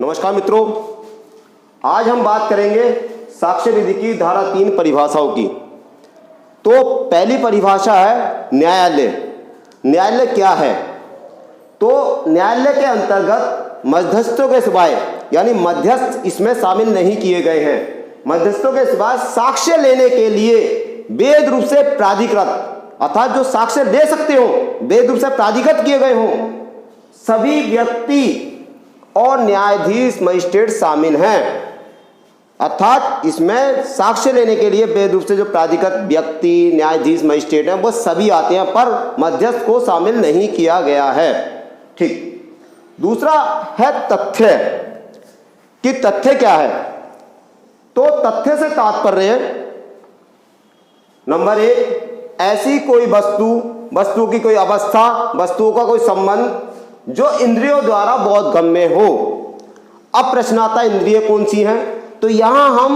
नमस्कार मित्रों, आज हम बात करेंगे साक्ष्य विधि की धारा 3 परिभाषाओं की। तो पहली परिभाषा है न्यायालय। न्यायालय क्या है? तो न्यायालय के अंतर्गत मध्यस्थों के सिवाय, यानी मध्यस्थ इसमें शामिल नहीं किए गए हैं, मध्यस्थों के सिवाय साक्ष्य लेने के लिए वैध रूप से प्राधिकृत, अर्थात जो साक्ष्य दे सकते हो वैध रूप से प्राधिकृत किए गए हों, सभी व्यक्ति और न्यायाधीश मजिस्ट्रेट शामिल हैं। अर्थात इसमें साक्ष्य लेने के लिए वैध रूप से जो प्राधिकृत व्यक्ति, न्यायाधीश, मजिस्ट्रेट हैं, वो सभी आते हैं, पर मध्यस्थ को शामिल नहीं किया गया है। ठीक। दूसरा है तथ्य, कि तथ्य क्या है? तो तथ्य से तात्पर्य नंबर 1, ऐसी कोई वस्तु की कोई अवस्था, वस्तुओं का कोई संबंध जो इंद्रियों द्वारा बोधगम्य हो। अब प्रश्न आता है इंद्रिय कौन सी हैं? तो यहां हम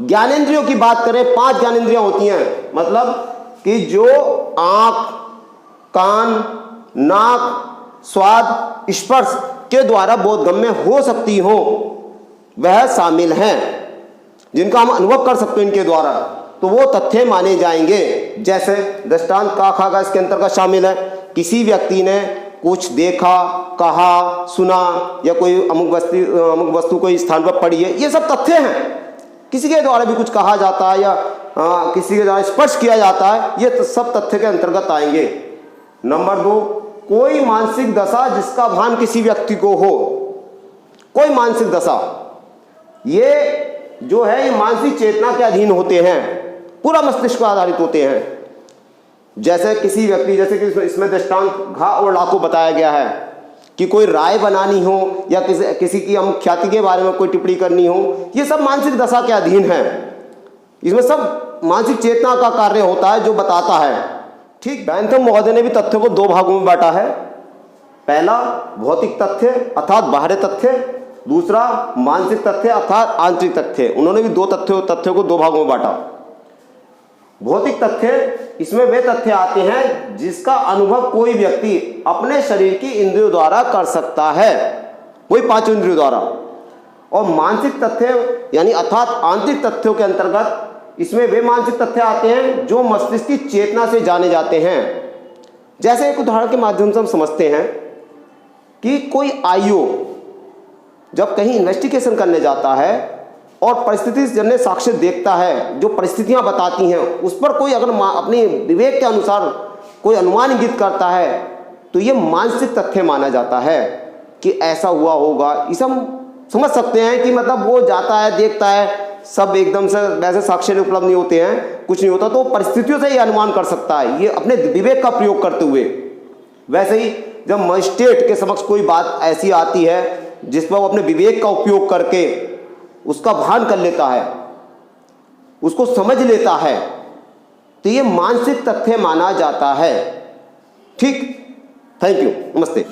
ज्ञानेंद्रियों की बात करें, 5 ज्ञानेंद्रियां होती हैं, मतलब कि जो आंख, कान, नाक, स्वाद, स्पर्श के द्वारा बोधगम्य हो सकती हो, वह शामिल हैं, जिनका हम अनुभव कर सकते हैं इनके द्वारा, तो वो तथ्य माने जाएंगे। जैसे दृष्टांत का, खा का इसके अंतर्गत शामिल है। किसी व्यक्ति ने कुछ देखा, कहा, सुना, या कोई अमुक वस्तु कोई स्थान पर पड़ी है, ये सब तथ्य हैं। किसी के द्वारा भी कुछ कहा जाता है या किसी के द्वारा स्पर्श किया जाता है, ये तो सब तथ्य के अंतर्गत आएंगे। नंबर 2, कोई मानसिक दशा जिसका भान किसी व्यक्ति को हो। कोई मानसिक दशा, ये जो है ये मानसिक चेतना के अधीन होते हैं, पूरा मस्तिष्क पर आधारित होते हैं। जैसे किसी व्यक्ति, जैसे कि इसमें दृष्टांत घा और ला को बताया गया है कि कोई राय बनानी हो या किसी की हम ख्याति के बारे में कोई टिप्पणी करनी हो, ये सब मानसिक दशा के अधीन है। इसमें सब मानसिक चेतना का कार्य होता है जो बताता है। ठीक। बैंथम महोदय ने भी तथ्यों को 2 भागों में बांटा है। पहला भौतिक तथ्य अर्थात बाहरी तथ्य, दूसरा मानसिक तथ्य अर्थात आंतरिक तथ्य। उन्होंने भी तथ्यों को 2 भागों में बांटा। भौतिक तथ्य, इसमें वे तथ्य आते हैं जिसका अनुभव कोई व्यक्ति अपने शरीर की इंद्रियों द्वारा कर सकता है, कोई 5 इंद्रियों द्वारा। और मानसिक तथ्य यानी अर्थात आंतरिक तथ्यों के अंतर्गत इसमें वे मानसिक तथ्य आते हैं जो मस्तिष्क की चेतना से जाने जाते हैं। जैसे एक उदाहरण के माध्यम से हम समझते हैं कि कोई आईओ जब कहीं इन्वेस्टिगेशन करने जाता है और परिस्थिति जन्य साक्ष्य देखता है, जो परिस्थितियां बताती हैं उस पर कोई अगर अपने विवेक के अनुसार कोई अनुमान इंगित करता है, तो ये मानसिक तथ्य माना जाता है कि ऐसा हुआ होगा। इसे हम समझ सकते हैं कि मतलब वो जाता है, देखता है, सब एकदम से वैसे साक्ष्य उपलब्ध नहीं होते हैं, कुछ नहीं होता, तो परिस्थितियों से ये अनुमान कर सकता है, ये अपने विवेक का प्रयोग करते हुए। वैसे ही जब मजिस्ट्रेट के समक्ष कोई बात ऐसी आती है जिस पर वो अपने विवेक का उपयोग करके उसका भान कर लेता है, उसको समझ लेता है, तो ये मानसिक तथ्य माना जाता है। ठीक। Thank you. नमस्ते।